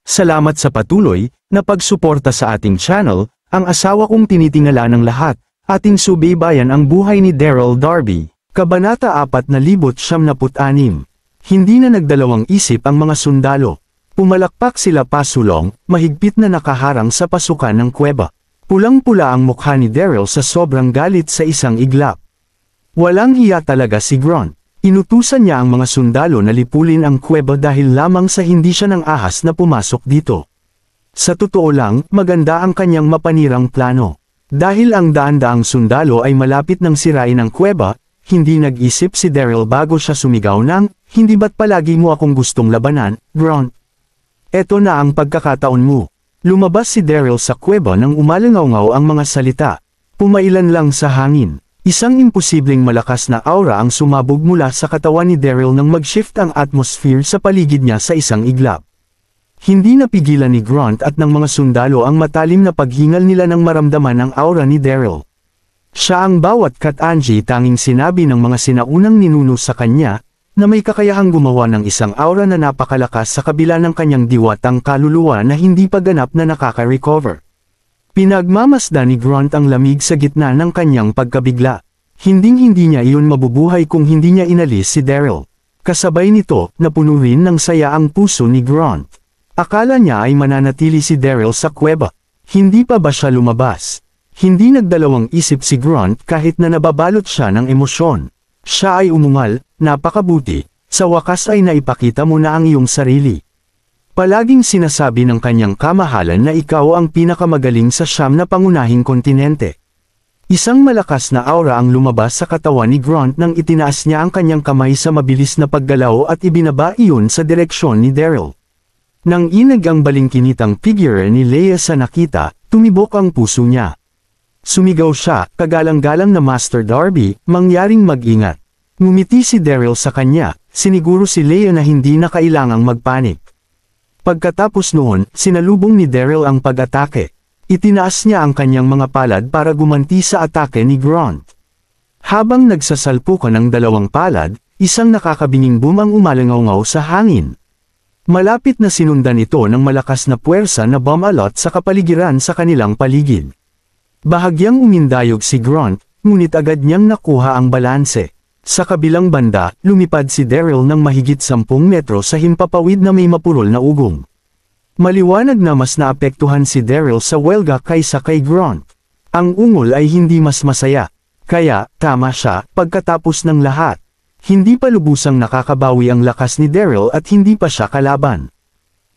Salamat sa patuloy na pagsuporta sa ating channel. Ang asawa kong tinitingala ng lahat, ating subaybayan ang buhay ni Daryl Darby. Kabanata 4096. Hindi na nagdalawang isip ang mga sundalo. Pumalakpak sila pasulong, mahigpit na nakaharang sa pasukan ng kuweba. Pulang-pula ang mukha ni Daryl sa sobrang galit sa isang iglap. Walang hiya talaga si Grunt. Inutusan niya ang mga sundalo na lipulin ang kuweba dahil lamang sa hindi siya ng ahas na pumasok dito. Sa totoo lang, maganda ang kanyang mapanirang plano. Dahil ang daan-daang sundalo ay malapit ng sirain ang kuweba, hindi nag-isip si Daryl bago siya sumigaw ng, "Hindi ba't palagi mo akong gustong labanan, Grunt? Eto na ang pagkakataon mo." Lumabas si Daryl sa kuweba nang umalangaw ang mga salita. Pumailan lang sa hangin. Isang imposibleng malakas na aura ang sumabog mula sa katawan ni Daryl nang mag-shift ang atmosphere sa paligid niya sa isang iglap. Hindi napigilan ni Grunt at ng mga sundalo ang matalim na paghingal nila nang maramdaman ang aura ni Daryl. Siya ang bawat Kat-Anji tanging sinabi ng mga sinaunang ninuno sa kanya, na may kakayahang gumawa ng isang aura na napakalakas sa kabila ng kanyang diwatang kaluluwa na hindi pa ganap na nakaka-recover. Pinagmamasdan ni Grunt ang lamig sa gitna ng kanyang pagkabigla. Hinding-hindi niya iyon mabubuhay kung hindi niya inalis si Daryl. Kasabay nito, napuno rin ng saya ang puso ni Grunt. Akala niya ay mananatili si Daryl sa kuweba. Hindi pa ba siya lumabas? Hindi nagdalawang isip si Grunt kahit na nababalot siya ng emosyon. Siya ay umungal, "Napakabuti, sa wakas ay naipakita mo na ang iyong sarili." Palaging sinasabi ng kanyang kamahalan na ikaw ang pinakamagaling sa siyam na pangunahing kontinente. Isang malakas na aura ang lumabas sa katawan ni Grunt nang itinaas niya ang kanyang kamay sa mabilis na paggalaw at ibinaba iyon sa direksyon ni Daryl. Nang inag ang balingkinitang figure ni Leia sa nakita, tumibok ang puso niya. Sumigaw siya, "Kagalang-galang na Master Darby, mangyaring mag-ingat." Ngumiti si Daryl sa kanya, siniguro si Leia na hindi na kailangang magpanik. Pagkatapos noon, sinalubong ni Daryl ang pag-atake. Itinaas niya ang kanyang mga palad para gumanti sa atake ni Grunt. Habang nagsasalpukan ng dalawang palad, isang nakakabinging boom ang umalangaw sa hangin. Malapit na sinundan ito ng malakas na puwersa na bomb-alot sa kapaligiran sa kanilang paligid. Bahagyang umindayog si Grunt, ngunit agad niyang nakuha ang balanse. Sa kabilang banda, lumipad si Daryl ng mahigit 10 metro sa himpapawid na may mapurol na ugong. Maliwanag na mas naapektuhan si Daryl sa welga kaysa kay Grunt. Ang ungol ay hindi mas masaya. Kaya, tama siya, pagkatapos ng lahat. Hindi pa lubusang nakakabawi ang lakas ni Daryl at hindi pa siya kalaban.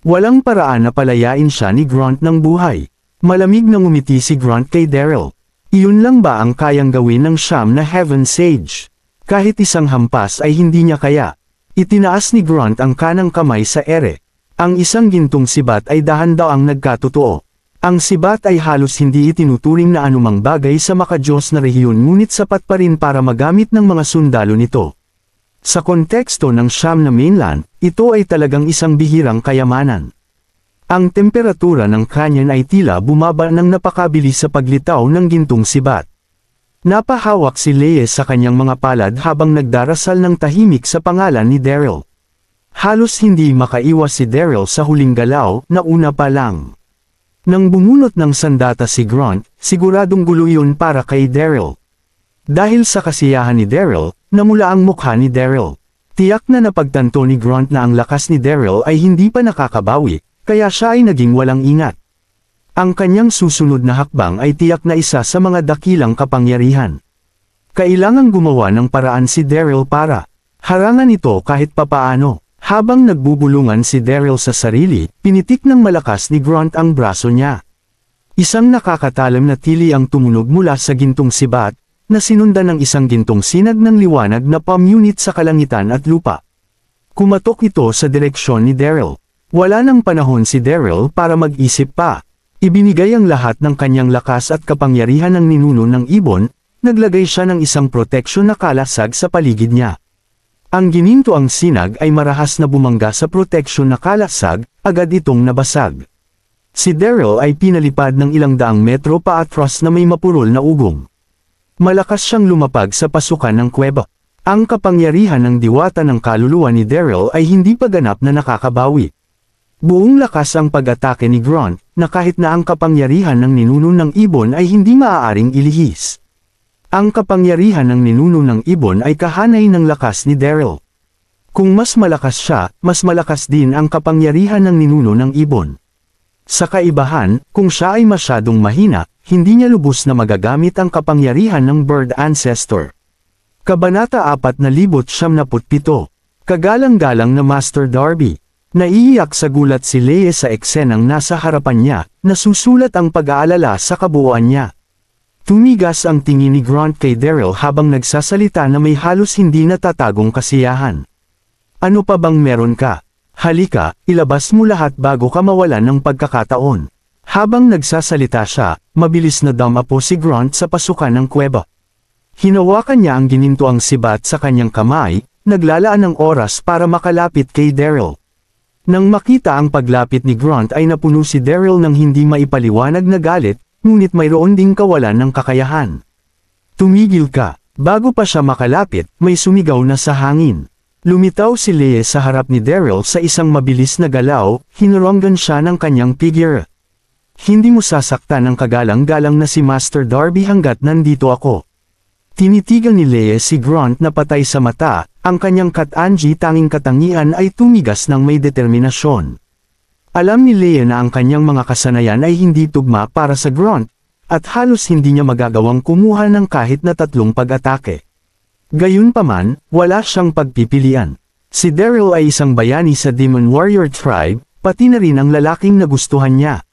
Walang paraan na palayain siya ni Grunt ng buhay. Malamig na ngumiti si Grunt kay Daryl. Iyon lang ba ang kayang gawin ng siyam na Heaven Sage? Kahit isang hampas ay hindi niya kaya. Itinaas ni Grunt ang kanang kamay sa ere. Ang isang gintong sibat ay dahan-daang nagkatotoo. Ang sibat ay halos hindi itinuturing na anumang bagay sa makadiyos na rehiyon ngunit sapat pa rin para magamit ng mga sundalo nito. Sa konteksto ng siyam na mainland, ito ay talagang isang bihirang kayamanan. Ang temperatura ng kanyan ay tila bumaba ng napakabilis sa paglitaw ng gintong sibat. Napahawak si Leia sa kanyang mga palad habang nagdarasal ng tahimik sa pangalan ni Daryl. Halos hindi makaiwas si Daryl sa huling galaw na una pa lang. Nang bumunot ng sandata si Grunt, siguradong gulo iyon para kay Daryl. Dahil sa kasiyahan ni Daryl, namula ang mukha ni Daryl. Tiyak na napagtanto ni Grunt na ang lakas ni Daryl ay hindi pa nakakabawi, kaya siya ay naging walang ingat. Ang kanyang susunod na hakbang ay tiyak na isa sa mga dakilang kapangyarihan. Kailangang gumawa ng paraan si Daryl para harangan ito kahit papaano. Habang nagbubulungan si Daryl sa sarili, pinitik ng malakas ni Grunt ang braso niya. Isang nakakatalam na tili ang tumunog mula sa gintong sibat, na sinundan ng isang gintong sinag ng liwanag na pamunit sa kalangitan at lupa. Kumatok ito sa direksyon ni Daryl. Wala nang panahon si Daryl para mag-isip pa. Ibinigay ang lahat ng kanyang lakas at kapangyarihan ng ninuno ng ibon, naglagay siya ng isang proteksyon na kalasag sa paligid niya. Ang ginintoang sinag ay marahas na bumangga sa proteksyon na kalasag, agad itong nabasag. Si Daryl ay pinalipad ng ilang daang metro paatras na may mapurol na ugong. Malakas siyang lumapag sa pasukan ng kuweba. Ang kapangyarihan ng diwata ng kaluluwa ni Daryl ay hindi pa ganap na nakakabawi. Buong lakas ang pag-atake ni Grunt, na kahit na ang kapangyarihan ng ninuno ng ibon ay hindi maaaring ilihis. Ang kapangyarihan ng ninuno ng ibon ay kahanay ng lakas ni Daryl. Kung mas malakas siya, mas malakas din ang kapangyarihan ng ninuno ng ibon. Sa kaibahan, kung siya ay masyadong mahina, hindi niya lubos na magagamit ang kapangyarihan ng Bird Ancestor. Kabanata 4,977. Kagalang-galang na Master Darby. Naiiyak sa gulat si Leia sa eksenang nasa harapan niya, nasusulat ang pag-aalala sa kabuuan niya. Tumigas ang tingin ni Grunt kay Daryl habang nagsasalita na may halos hindi natatagong kasiyahan. Ano pa bang meron ka? Halika, ilabas mo lahat bago ka mawalan ng pagkakataon. Habang nagsasalita siya, mabilis na dumapo si Grunt sa pasukan ng kuweba. Hinawakan niya ang ginintuang sibat sa kanyang kamay, naglalaan ng oras para makalapit kay Daryl. Nang makita ang paglapit ni Grunt ay napuno si Daryl ng hindi maipaliwanag na galit, ngunit mayroon ding kawalan ng kakayahan. Tumigil ka. Bago pa siya makalapit, may sumigaw na sa hangin. Lumitaw si Leia sa harap ni Daryl sa isang mabilis na galaw, hinuronggan siya ng kanyang figure. Hindi mo sasaktan ang kagalang-galang na si Master Darby hanggat nandito ako. Tinitigan ni Leia si Grunt na patay sa mata, ang kanyang Kat-Anji tanging katangian ay tumigas ng may determinasyon. Alam ni Leia na ang kanyang mga kasanayan ay hindi tugma para sa Grunt, at halos hindi niya magagawang kumuha ng kahit na 3 pag-atake. Gayunpaman, wala siyang pagpipilian. Si Daryl ay isang bayani sa Demon Warrior Tribe, pati na rin ang lalaking nagustuhan niya.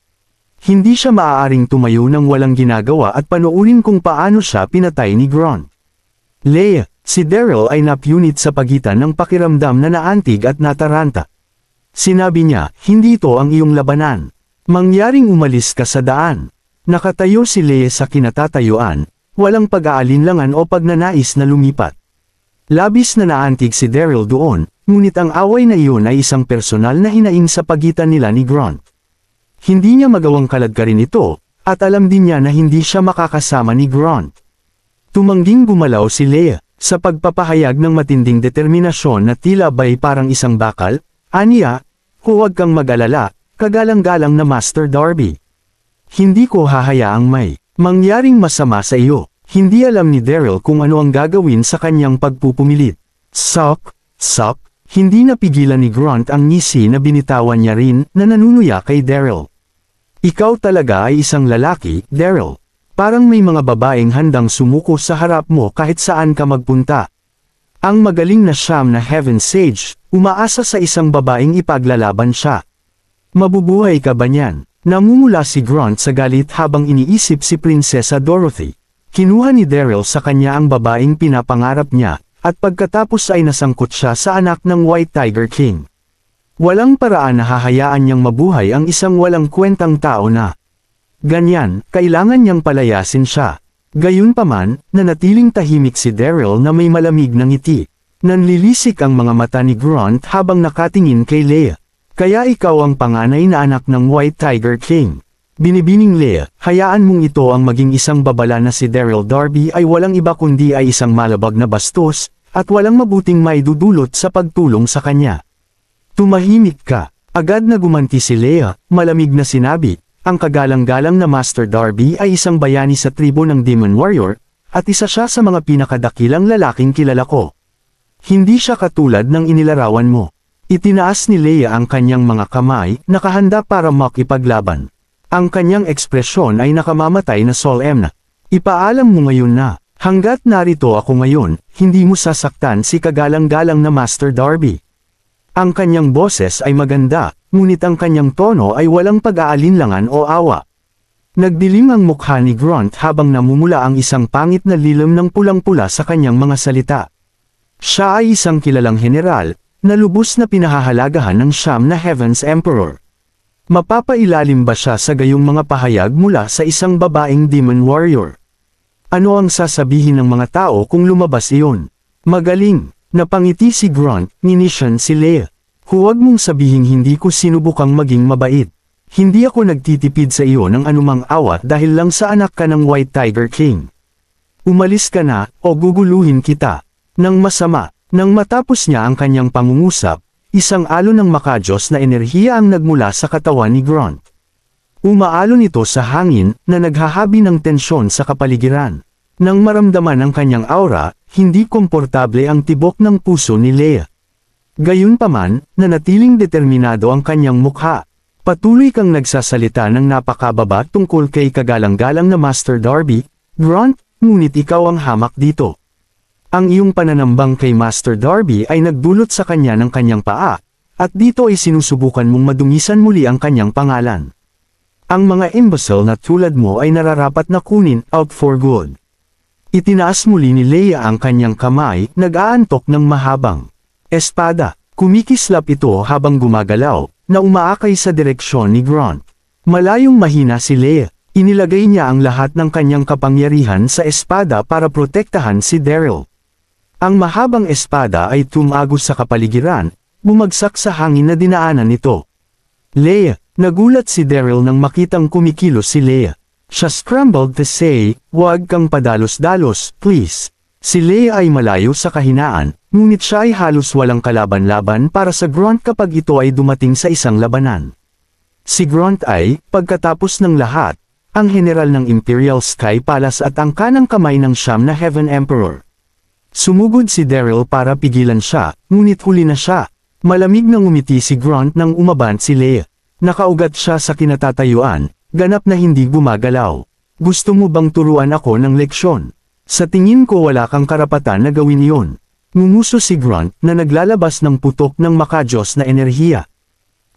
Hindi siya maaaring tumayo ng walang ginagawa at panoorin kung paano siya pinatay ni Grunt. Leia, si Daryl ay napunit sa pagitan ng pakiramdam na naantig at nataranta. Sinabi niya, hindi ito ang iyong labanan. Mangyaring umalis ka sa daan. Nakatayo si Leia sa kinatatayuan, walang pag-aalinlangan o pagnanais na lumipat. Labis na naantig si Daryl doon, ngunit ang away na iyon ay isang personal na hinaing sa pagitan nila ni Grunt. Hindi niya magawang kaladkarin ito, at alam din niya na hindi siya makakasama ni Grunt. Tumangging gumalaw si Leia, sa pagpapahayag ng matinding determinasyon na tila ba'y parang isang bakal, aniya, huwag kang mag-alala, kagalang-galang na Master Darby. Hindi ko hahayaang may mangyaring masama sa iyo. Hindi alam ni Daryl kung ano ang gagawin sa kanyang pagpupumilit. Sok, hindi napigilan ni Grunt ang ngisi na binitawan niya rin na nanunuya kay Daryl. Ikaw talaga ay isang lalaki, Daryl. Parang may mga babaeng handang sumuko sa harap mo kahit saan ka magpunta. Ang magaling na siyam na Heaven Sage, umaasa sa isang babaeng ipaglalaban siya. Mabubuhay ka ba niyan? Namumula si Grunt sa galit habang iniisip si Prinsesa Dorothy. Kinuha ni Daryl sa kanya ang babaeng pinapangarap niya, at pagkatapos ay nasangkot siya sa anak ng White Tiger King. Walang paraan na hahayaan niyang mabuhay ang isang walang kwentang tao na. Ganyan, kailangan niyang palayasin siya. Gayunpaman, nanatiling tahimik si Daryl na may malamig na ngiti. Nanlilisik ang mga mata ni Grunt habang nakatingin kay Leia. Kaya ikaw ang panganay na anak ng White Tiger King. Binibining Leia, hayaan mong ito ang maging isang babala na si Daryl Darby ay walang iba kundi ay isang malabag na bastos, at walang mabuting maidudulot sa pagtulong sa kanya. Tumahimik ka. Agad na gumanti si Leia, malamig na sinabi, ang kagalang-galang na Master Darby ay isang bayani sa tribo ng Demon Warrior, at isa siya sa mga pinakadakilang lalaking kilala ko. Hindi siya katulad ng inilarawan mo. Itinaas ni Leia ang kanyang mga kamay, nakahanda para makipaglaban. Ang kanyang ekspresyon ay nakamamatay na solemn na. Ipaalam mo ngayon na, hanggat narito ako ngayon, hindi mo sasaktan si kagalang-galang na Master Darby. Ang kanyang boses ay maganda, ngunit ang kanyang tono ay walang pag-aalinlangan o awa. Nagdilim ang mukha ni Grunt habang namumula ang isang pangit na lilim ng pulang-pula sa kanyang mga salita. Siya ay isang kilalang general, na lubos na pinahahalagahan ng siyam na Heaven's Emperor. Mapapailalim ba siya sa gayong mga pahayag mula sa isang babaeng Demon Warrior? Ano ang sasabihin ng mga tao kung lumabas iyon? Magaling, napangiti si Grunt, ninisyan si Leia. Huwag mong sabihing hindi ko sinubukang maging mabait. Hindi ako nagtitipid sa iyo ng anumang awat dahil lang sa anak ka ng White Tiger King. Umalis ka na, o guguluhin kita. Nang masama, nang matapos niya ang kanyang pangungusap, isang alon ng makajos na enerhiya ang nagmula sa katawan ni Grant. Umaalon ito sa hangin na naghahabi ng tensyon sa kapaligiran. Nang maramdaman ang kanyang aura, hindi komportable ang tibok ng puso ni Leia. Gayunpaman, nanatiling determinado ang kanyang mukha. Patuloy kang nagsasalita ng napakababa tungkol kay kagalang-galang na Master Darby, Grant, ngunit ikaw ang hamak dito. Ang iyong pananambang kay Master Darby ay nagdulot sa kanya ng kanyang paa, at dito ay sinusubukan mong madungisan muli ang kanyang pangalan. Ang mga imbecile na tulad mo ay nararapat na kunin out for good. Itinaas muli ni Leia ang kanyang kamay, nag-aantok ng mahabang espada. Kumikislap ito habang gumagalaw, na umaakay sa direksyon ni Grant. Malayong mahina si Leia, inilagay niya ang lahat ng kanyang kapangyarihan sa espada para protektahan si Daryl. Ang mahabang espada ay tumagos sa kapaligiran, bumagsak sa hangin na dinaanan nito. Leia, nagulat si Daryl nang makitang kumikilos si Leia. Siya scrambled to say, "Huwag kang padalos-dalos, please." Si Leia ay malayo sa kahinaan, ngunit siya ay halos walang kalaban-laban para sa Grant kapag ito ay dumating sa isang labanan. Si Grant ay, pagkatapos ng lahat, ang general ng Imperial Sky Palace at ang kanang kamay ng siyam na Heaven Emperor. Sumugod si Daryl para pigilan siya, ngunit huli na siya. Malamig na ngumiti si Grant nang umabant si Leia. Nakaugat siya sa kinatatayuan, ganap na hindi gumagalaw. "Gusto mo bang turuan ako ng leksyon? Sa tingin ko wala kang karapatan na gawin iyon." Ngumuso si Grant na naglalabas ng putok ng makajos na enerhiya.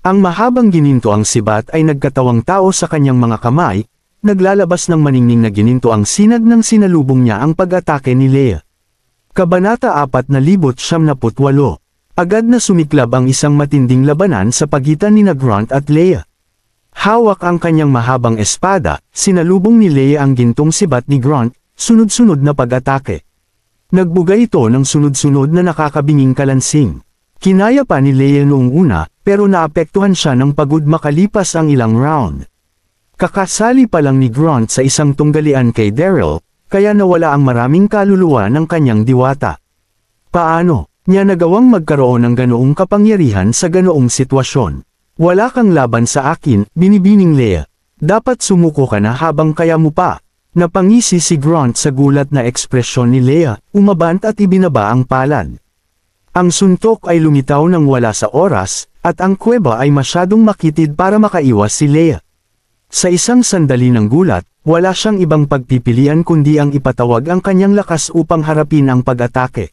Ang mahabang gininto ang sibat ay nagkatawang tao sa kanyang mga kamay, naglalabas ng maningning na gininto ang sinag ng sinalubong niya ang pag-atake ni Leia. Kabanata 4,978. Agad na sumiklab ang isang matinding labanan sa pagitan ni Grant at Leia. Hawak ang kanyang mahabang espada, sinalubong ni Leia ang gintong sibat ni Grant, sunod-sunod na pag-atake. Nagbugay ito ng sunod-sunod na nakakabinging kalansing. Kinaya pa ni Leia noong una, pero naapektuhan siya ng pagod makalipas ang ilang round. Kakasali pa lang ni Grant sa isang tunggalian kay Daryl, kaya nawala ang maraming kaluluwa ng kanyang diwata. Paano niya nagawang magkaroon ng ganoong kapangyarihan sa ganoong sitwasyon? "Wala kang laban sa akin," binibining Leia. "Dapat sumuko ka na habang kaya mo pa." Napangisi si Grant sa gulat na ekspresyon ni Leia, umabant at ibinaba ang palad. Ang suntok ay lumitaw nang wala sa oras, at ang kuweba ay masyadong makitid para makaiwas si Leia. Sa isang sandali ng gulat, wala siyang ibang pagpipilian kundi ang ipatawag ang kanyang lakas upang harapin ang pag-atake.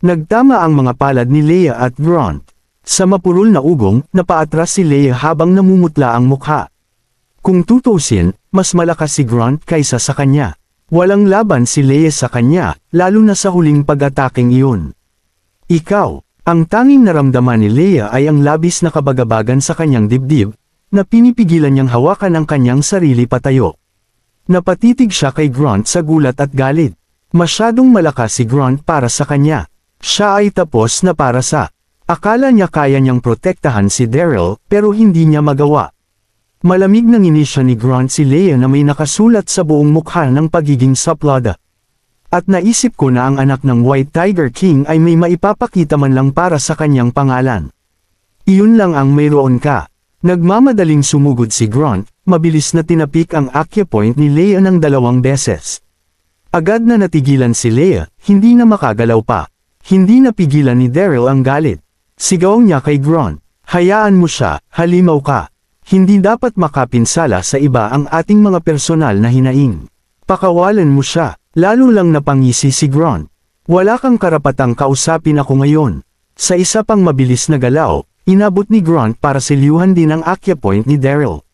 Nagtama ang mga palad ni Leia at Grant. Sa mapurol na ugong, napaatras si Leia habang namumutla ang mukha. Kung tutusin, mas malakas si Grant kaysa sa kanya. Walang laban si Leia sa kanya, lalo na sa huling pag-ataking iyon. Ikaw, ang tanging naramdaman ni Leia ay ang labis na kabagabagan sa kanyang dibdib, na pinipigilan niyang hawakan ang kanyang sarili patayo. Napatitig siya kay Grant sa gulat at galit. Masyadong malakas si Grant para sa kanya. Siya ay tapos na para sa. Akala niya kaya niyang protektahan si Daryl, pero hindi niya magawa. Malamig nang inisya ni Grant si Leia na may nakasulat sa buong mukha ng pagiging saplada. At naisip ko na ang anak ng White Tiger King ay may maipapakita man lang para sa kanyang pangalan. Iyon lang ang mayroon ka. Nagmamadaling sumugod si Grant, mabilis na tinapik ang acupoint ni Leia ng 2 beses. Agad na natigilan si Leia, hindi na makagalaw pa. Hindi napigilan ni Daryl ang galit. Sigaw niya kay Grant, "Hayaan mo siya, halimaw ka. Hindi dapat makapinsala sa iba ang ating mga personal na hinaing. Pakawalan mo siya." Lalo lang napangisi si Grant. "Wala kang karapatang kausapin ako ngayon." Sa isa pang mabilis na galaw, inabot ni Grant para silyuhan din ang acupoint ni Daryl.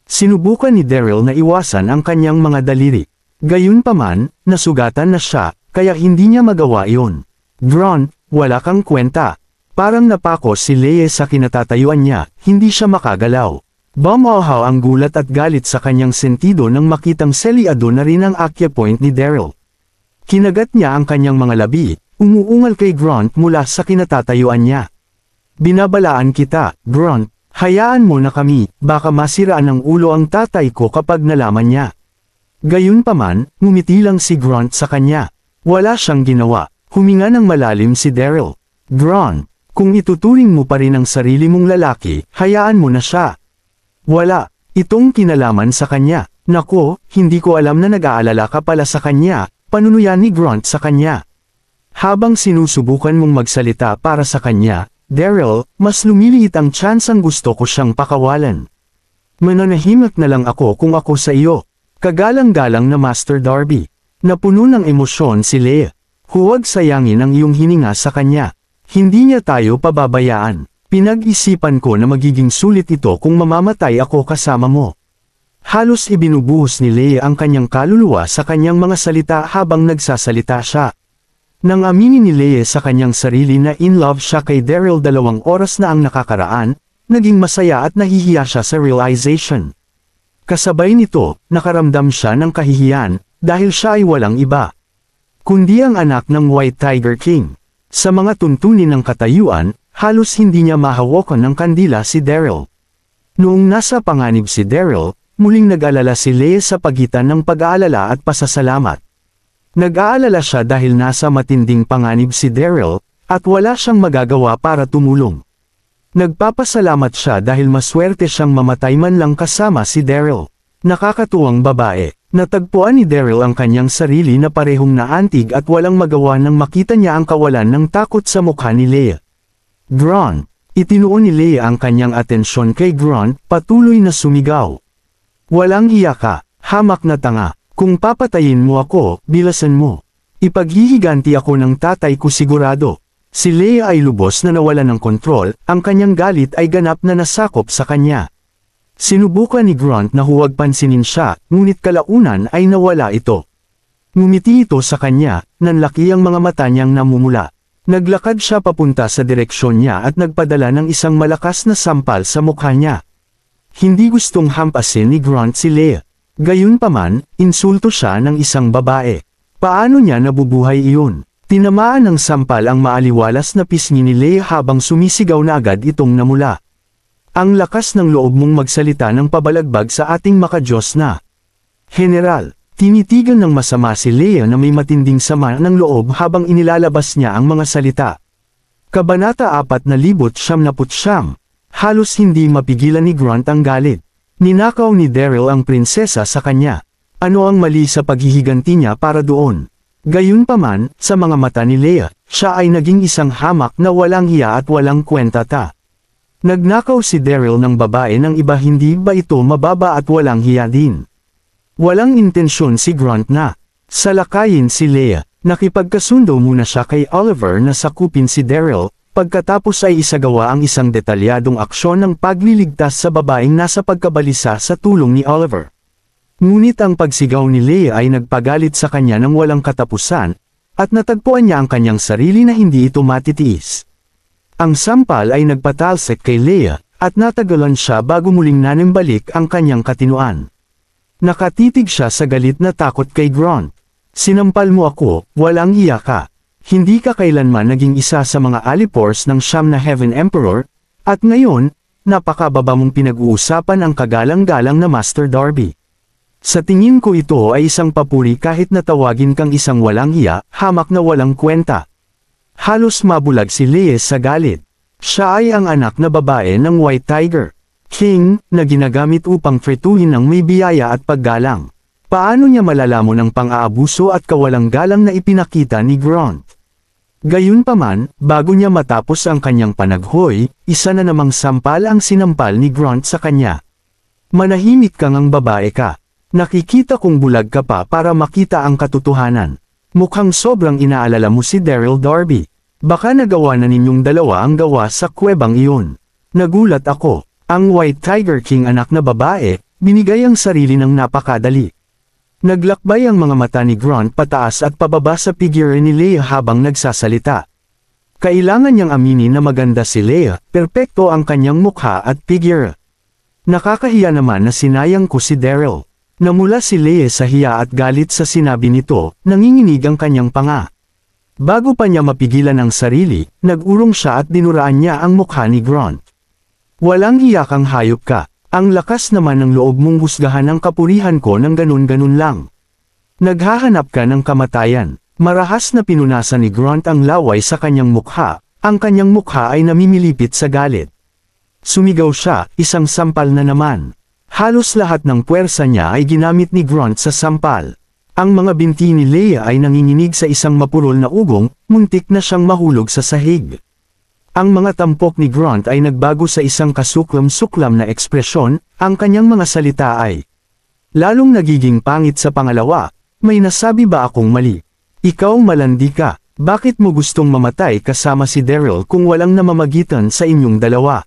Sinubukan ni Daryl na iwasan ang kanyang mga daliri. Gayunpaman, nasugatan na siya, kaya hindi niya magawa iyon. "Grant, wala kang kwenta." Parang napako si Leia sa kinatatayuan niya, hindi siya makagalaw. Bumauhaw ang gulat at galit sa kanyang sentido nang makitang selyado na rin ang acupoint ni Daryl. Kinagat niya ang kanyang mga labi, umuungal kay Grant mula sa kinatatayuan niya. "Binabalaan kita, Grant, hayaan mo na kami, baka masiraan ng ulo ang tatay ko kapag nalaman niya." Gayunpaman, ngumiti lang si Grant sa kanya. Wala siyang ginawa, huminga ng malalim si Daryl. "Grant, Kung ituturing mo pa rin ang sarili mong lalaki, hayaan mo na siya. Wala itong kinalaman sa kanya. Nako, hindi ko alam na nag-aalala ka pala sa kanya, panunuyan ni Grant sa kanya. Habang sinusubukan mong magsalita para sa kanya, Daryl, mas lumiliit ang tsansang gusto ko siyang pakawalan. Mananahimik na lang ako kung ako sa iyo. Kagalang-galang na Master Darby. Napuno ng emosyon si Leia. Huwag sayangin ang iyong hininga sa kanya. Hindi niya tayo pababayaan. Pinag-isipan ko na magiging sulit ito kung mamamatay ako kasama mo. Halos ibinubuhos ni Leia ang kanyang kaluluwa sa kanyang mga salita habang nagsasalita siya. Nang aminin ni Leia sa kanyang sarili na in love siya kay Daryl 2 oras na ang nakakaraan, naging masaya at nahihiya siya sa realization. Kasabay nito, nakaramdam siya ng kahihiyan, dahil siya ay walang iba kundi ang anak ng White Tiger King. Sa mga tuntunin ng katayuan, halos hindi niya mahawakan ng kandila si Daryl. Noong nasa panganib si Daryl, muling nag-alala si Leia sa pagitan ng pag-aalala at pasasalamat. Nag-aalala siya dahil nasa matinding panganib si Daryl, at wala siyang magagawa para tumulong. Nagpapasalamat siya dahil maswerte siyang mamatay man lang kasama si Daryl. Nakakatuwang babae. Natagpuan ni Daryl ang kanyang sarili na parehong naantig at walang magawa nang makita niya ang kawalan ng takot sa mukha ni Leia. Grant. Itinuon ni Leia ang kanyang atensyon kay Grant, patuloy na sumigaw. Walang hiya ka, hamak na tanga. Kung papatayin mo ako, bilasan mo. Ipaghihiganti ako ng tatay ko sigurado. Si Leia ay lubos na nawala ng kontrol, ang kanyang galit ay ganap na nasakop sa kanya. Sinubukan ni Grant na huwag pansinin siya, ngunit kalaunan ay nawala ito. Ngumiti ito sa kanya, nanlaki ang mga mata niyang namumula. Naglakad siya papunta sa direksyon niya at nagpadala ng isang malakas na sampal sa mukha niya. Hindi gustong hampasin ni Grant si Leia. Gayunpaman, insulto siya ng isang babae. Paano niya nabubuhay iyon? Tinamaan ng sampal ang maaliwalas na pisngi ni Leia habang sumisigaw na agad itong namula. Ang lakas ng loob mong magsalita ng pabalagbag sa ating makadiyos na General. Tinitigan ng masama si Leia na may matinding sama ng loob habang inilalabas niya ang mga salita. Kabanata 4,999. Halos hindi mapigilan ni Grant ang galit. Ninakaw ni Daryl ang prinsesa sa kanya. Ano ang mali sa paghihiganti niya para doon? Gayunpaman, sa mga mata ni Leia, siya ay naging isang hamak na walang hiya at walang kwenta ta. Nagnakaw si Daryl ng babae ng iba, hindi ba ito mababa at walang hiya din? Walang intensyon si Grant na salakayin si Leia. Nakipagkasundo muna siya kay Oliver na sakupin si Daryl, pagkatapos ay isagawa ang isang detalyadong aksyon ng pagliligtas sa babaeng nasa pagkabalisa sa tulong ni Oliver. Ngunit ang pagsigaw ni Leia ay nagpagalit sa kanya ng walang katapusan, at natagpuan niya ang kanyang sarili na hindi ito matitiis. Ang sampal ay nagpatalsik kay Leia, at natagalan siya bago muling nanimbalik ang kanyang katinuan. Nakatitig siya sa galit na takot kay Grant. Sinampal mo ako, walang hiya ka. Hindi ka kailanman naging isa sa mga alipors ng siyam na Heaven Emperor, at ngayon, napakababa mong pinag-uusapan ang kagalang-galang na Master Darby. Sa tingin ko ito ay isang papuri kahit natawagin kang isang walang hiya, hamak na walang kwenta. Halos mabulag si Leia sa galit. Siya ay ang anak na babae ng White Tiger King, na ginagamit upang fretuhin ng may biyaya at paggalang. Paano niya malalamon ang pang-aabuso at kawalang galang na ipinakita ni Grant? Gayunpaman, bago niya matapos ang kanyang panaghoy, isa na namang sampal ang sinampal ni Grant sa kanya. Manahimik kang ang babae ka. Nakikita kong bulag ka pa para makita ang katotohanan. Mukhang sobrang inaalala mo si Daryl Darby. Baka nagawa na ninyong dalawa ang gawa sa kwebang iyon. Nagulat ako. Ang White Tiger King anak na babae, binigay ang sarili ng napakadali. Naglakbay ang mga mata ni Grant pataas at pababa sa figure ni Leia habang nagsasalita. Kailangan niyang aminin na maganda si Leia, perpekto ang kanyang mukha at figure. Nakakahiya naman na sinayang ko si Daryl. Namula si Leia sa hiya at galit sa sinabi nito, nanginginig ang kanyang panga. Bago pa niya mapigilan ang sarili, nag-urong siya at dinuraan niya ang mukha ni Grant. Walang hiya kang hayop ka. Ang lakas naman ng loob mong husgahan ang kapurihan ko ng ganun-ganun lang. Naghahanap ka ng kamatayan. Marahas na pinunasan ni Grant ang laway sa kanyang mukha, Ang kanyang mukha ay namimilipit sa galit. Sumigaw siya, isang sampal na naman. Halos lahat ng puwersa niya ay ginamit ni Grunt sa sampal. Ang mga binti ni Leia ay nanginginig sa isang mapurol na ugong, muntik na siyang mahulog sa sahig. Ang mga tampok ni Grunt ay nagbago sa isang kasuklam-suklam na ekspresyon, ang kanyang mga salita ay lalong nagiging pangit sa pangalawa. May nasabi ba akong mali? Ikaw malandi ka, bakit mo gustong mamatay kasama si Daryl kung walang namamagitan sa inyong dalawa?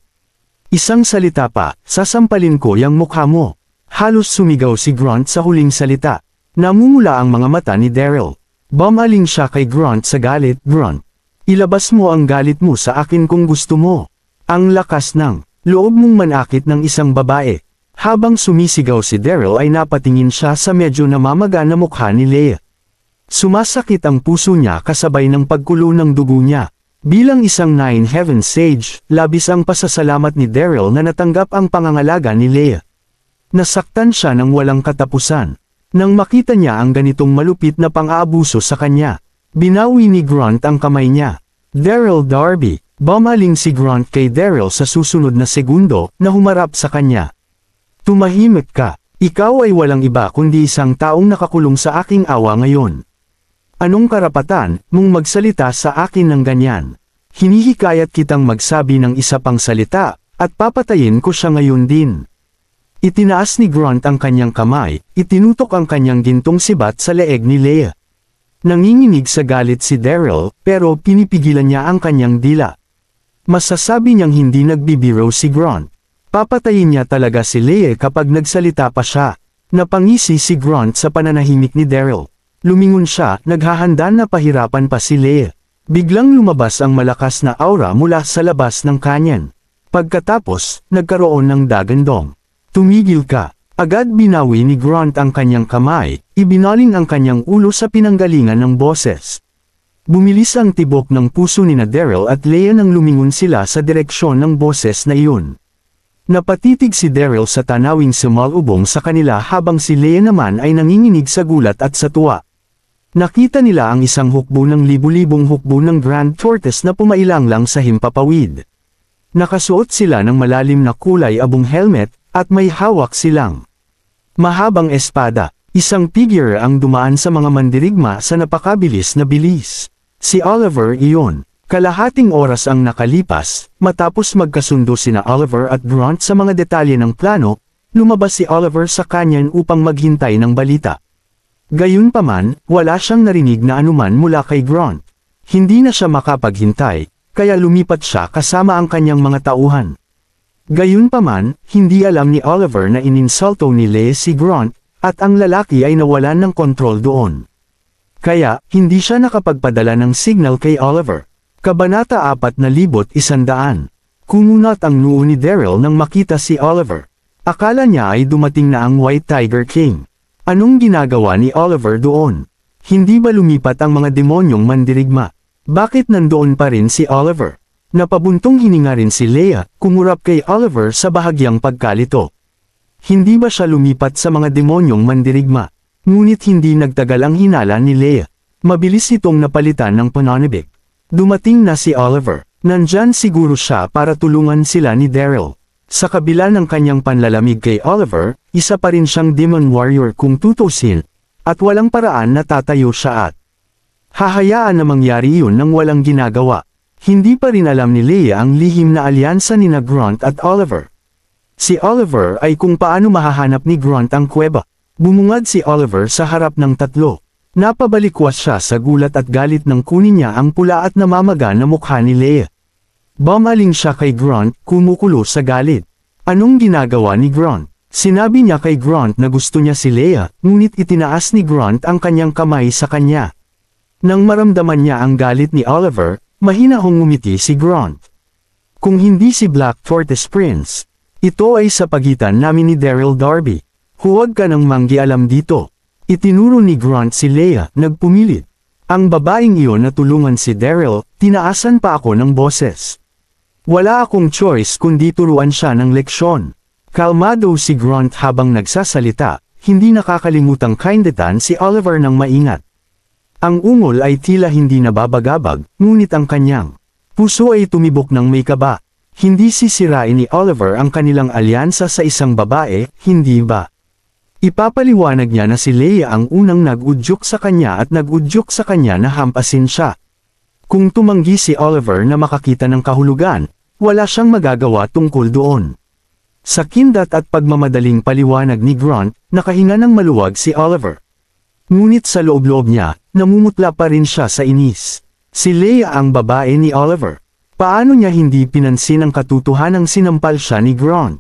Isang salita pa, sasampalin ko yang mukha mo. Halos sumigaw si Grunt sa huling salita. Namumula ang mga mata ni Daryl. Bumaling siya kay Grunt sa galit. Grunt, ilabas mo ang galit mo sa akin kung gusto mo. Ang lakas ng loob mong manakit ng isang babae. Habang sumisigaw si Daryl ay napatingin siya sa medyo namamaga na mukha ni Leia. Sumasakit ang puso niya kasabay ng pagkulo ng dugo niya. Bilang isang Nine Heavens Sage, labis ang pasasalamat ni Daryl na natanggap ang pangangalaga ni Leia. Nasaktan siya ng walang katapusan. Nang makita niya ang ganitong malupit na pang-aabuso sa kanya, binawi ni Grunt ang kamay niya. Daryl Darby, bumaling si Grunt kay Daryl sa susunod na segundo na humarap sa kanya. Tumahimik ka, ikaw ay walang iba kundi isang taong nakakulong sa aking awa ngayon. Anong karapatan mong magsalita sa akin ng ganyan? Hinihikayat kitang magsabi ng isa pang salita, at papatayin ko siya ngayon din. Itinaas ni Grunt ang kanyang kamay, itinutok ang kanyang gintong sibat sa leeg ni Leia. Nanginginig sa galit si Daryl, pero pinipigilan niya ang kanyang dila. Masasabi niyang hindi nagbibiro si Grunt. Papatayin niya talaga si Leia kapag nagsalita pa siya. Napangisi si Grunt sa pananahimik ni Daryl. Lumingon siya, naghahanda na pahirapan pa si Leia. Biglang lumabas ang malakas na aura mula sa labas ng kanyan. Pagkatapos, nagkaroon ng dagandong. Tumigil ka. Agad binawi ni Grunt ang kanyang kamay, ibinaling ang kanyang ulo sa pinanggalingan ng boses. Bumilis ang tibok ng puso ni Daryl at Leia nang lumingon sila sa direksyon ng boses na iyon. Napatitig si Daryl sa tanawing sumalubong sa kanila habang si Leia naman ay nanginginig sa gulat at sa tuwa. Nakita nila ang isang hukbo ng libu-libong hukbo ng Grand Tortoise na pumailanglang sa himpapawid. Nakasuot sila ng malalim na kulay abong helmet, at may hawak silang mahabang espada. Isang figure ang dumaan sa mga mandirigma sa napakabilis na bilis. Si Oliver iyon. Kalahating oras ang nakalipas, matapos magkasundo sina Oliver at Grunt sa mga detalye ng plano, lumabas si Oliver sa kanyan upang maghintay ng balita. Gayunpaman, wala siyang narinig na anuman mula kay Grunt. Hindi na siya makapaghintay, kaya lumipat siya kasama ang kanyang mga tauhan. Gayunpaman, hindi alam ni Oliver na ininsulto ni Leia si Grunt, at ang lalaki ay nawalan ng kontrol doon. Kaya, hindi siya nakapagpadala ng signal kay Oliver. Kabanata 4,100. Kumunat ang noo ni Daryl nang makita si Oliver. Akala niya ay dumating na ang White Tiger King. Anong ginagawa ni Oliver doon? Hindi ba lumipat ang mga demonyong mandirigma? Bakit nandoon pa rin si Oliver? Napabuntong hininga rin si Leia, kumurap kay Oliver sa bahagyang pagkalito. Hindi ba siya lumipat sa mga demonyong mandirigma? Ngunit hindi nagtagal ang hinala ni Leia. Mabilis itong napalitan ng pananibik. Dumating na si Oliver. Nandyan siguro siya para tulungan sila ni Daryl. Sa kabila ng kanyang panlalamig kay Oliver, isa pa rin siyang demon warrior kung tutusin, at walang paraan na tatayo siya at hahayaan na mangyari iyon nang walang ginagawa. Hindi pa rin alam ni Leia ang lihim na alyansa ni Grunt at Oliver. Si Oliver ay kung paano mahahanap ni Grunt ang kuweba. Bumungad si Oliver sa harap ng tatlo. Napabalikwas siya sa gulat at galit nang kunin niya ang pula at namamaga na mukha ni Leia. Bumaling siya kay Grunt, kumukulo sa galit. Anong ginagawa ni Grunt? Sinabi niya kay Grunt na gusto niya si Leia, ngunit itinaas ni Grunt ang kanyang kamay sa kanya. Nang maramdaman niya ang galit ni Oliver, mahinahong ngumiti si Grunt. Kung hindi si Black Tortoise Prince, ito ay sa pagitan namin ni Daryl Darby. Huwag ka nang manggialam dito. Itinuro ni Grunt si Leia, nagpumilit. Ang babaeng iyon na tulungan si Daryl, tinaasan pa ako ng boses. Wala akong choice kundi turuan siya ng leksyon. Kalmado si Grunt habang nagsasalita, hindi nakakalimutang kainditan si Oliver ng maingat. Ang ungol ay tila hindi nababagabag, ngunit ang kanyang Puso ay tumibok ng may kaba. Hindi sisirain ni Oliver ang kanilang alyansa sa isang babae, hindi ba? Ipapaliwanag niya na si Leia ang unang nag-udyok sa kanya at nag-udyok sa kanya na hampasin siya. Kung tumanggi si Oliver na makakita ng kahulugan, wala siyang magagawa tungkol doon. Sa kindat at pagmamadaling paliwanag ni Grant, nakahinga ng maluwag si Oliver. Ngunit sa loob-loob niya, namumutla pa rin siya sa inis. Si Leia ang babae ni Oliver. Paano niya hindi pinansin ang katotohanang sinampal siya ni Grant?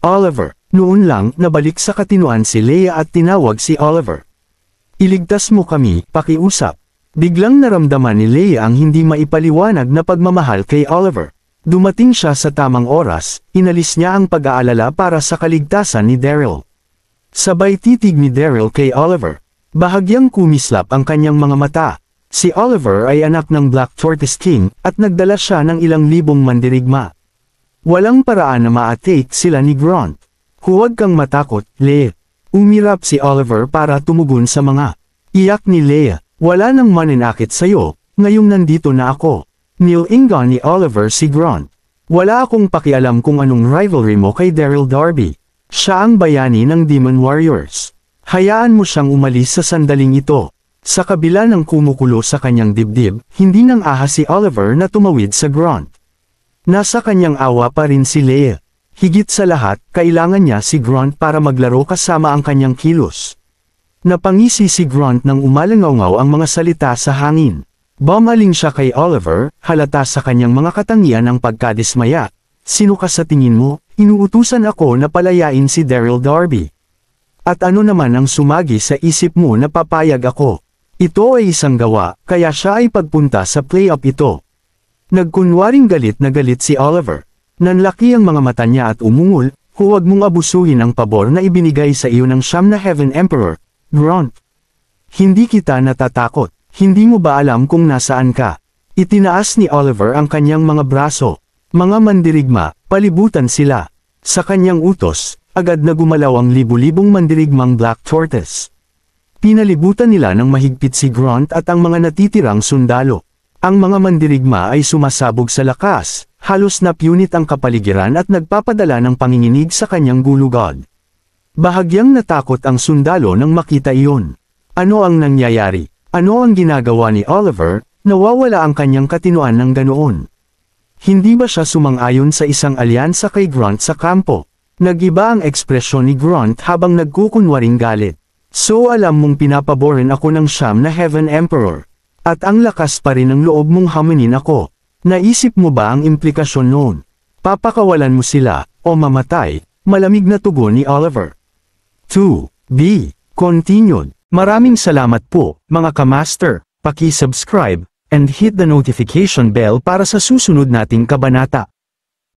Oliver, noon lang nabalik sa katinuan si Leia at tinawag si Oliver. Iligtas mo kami, pakiusap. Biglang naramdaman ni Leia ang hindi maipaliwanag na pagmamahal kay Oliver. Dumating siya sa tamang oras, inalis niya ang pag-aalala para sa kaligtasan ni Daryl. Sabay titig ni Daryl kay Oliver. Bahagyang kumislap ang kanyang mga mata. Si Oliver ay anak ng Black Tortoise King, at nagdala siya ng ilang libong mandirigma. Walang paraan na ma-take sila ni Grant. Huwag kang matakot, Leia. Umirap si Oliver para tumugon sa mga iyak ni Leia. Wala nang maninakit sa'yo, ngayong nandito na ako. Nilingan ni Oliver si Grant. Wala akong pakialam kung anong rivalry mo kay Daryl Darby. Siya ang bayani ng Demon Warriors. Hayaan mo siyang umalis sa sandaling ito. Sa kabila ng kumukulo sa kanyang dibdib, hindi nang ahas si Oliver na tumawid sa Grant. Nasa kanyang awa pa rin si Leia. Higit sa lahat, kailangan niya si Grant para maglaro kasama ang kanyang kilos. Napangisi si Grant nang umalangaw ang mga salita sa hangin. Bumaling siya kay Oliver, halata sa kanyang mga katangian ang pagkadismaya. Sino ka sa tingin mo? Inuutusan ako na palayain si Daryl Darby. At ano naman ang sumagi sa isip mo na papayag ako? Ito ay isang gawa, kaya siya ay pagpunta sa play-up ito. Nagkunwaring galit na galit si Oliver. Nanlaki ang mga mata niya at umungol, huwag mong abusuhin ang pabor na ibinigay sa iyo ng siyam na Heaven Emperor, Grant. Hindi kita natatakot, hindi mo ba alam kung nasaan ka? Itinaas ni Oliver ang kanyang mga braso. Mga mandirigma, palibutan sila. Sa kanyang utos, agad na gumalaw ang libu-libong mandirigmang Black Tortoise. Pinalibutan nila ng mahigpit si Grant at ang mga natitirang sundalo. Ang mga mandirigma ay sumasabog sa lakas, halos napunit ang kapaligiran at nagpapadala ng panginginig sa kanyang gulugod. Bahagyang natakot ang sundalo nang makita iyon. Ano ang nangyayari? Ano ang ginagawa ni Oliver? Nawawala ang kanyang katinuan ng ganoon. Hindi ba siya sumang-ayon sa isang alyansa kay Grant sa kampo? Nag-iba ang ekspresyon ni Grant habang nagkukunwaring galit. So alam mong pinapaborin ako ng siyam na Heaven Emperor. At ang lakas pa rin ng loob mong haminin ako. Naisip mo ba ang implikasyon noon? Papakawalan mo sila, o mamatay? Malamig na tugon ni Oliver. 2. Continued. Maraming salamat po, mga kamaster. Paki-subscribe, and hit the notification bell para sa susunod nating kabanata.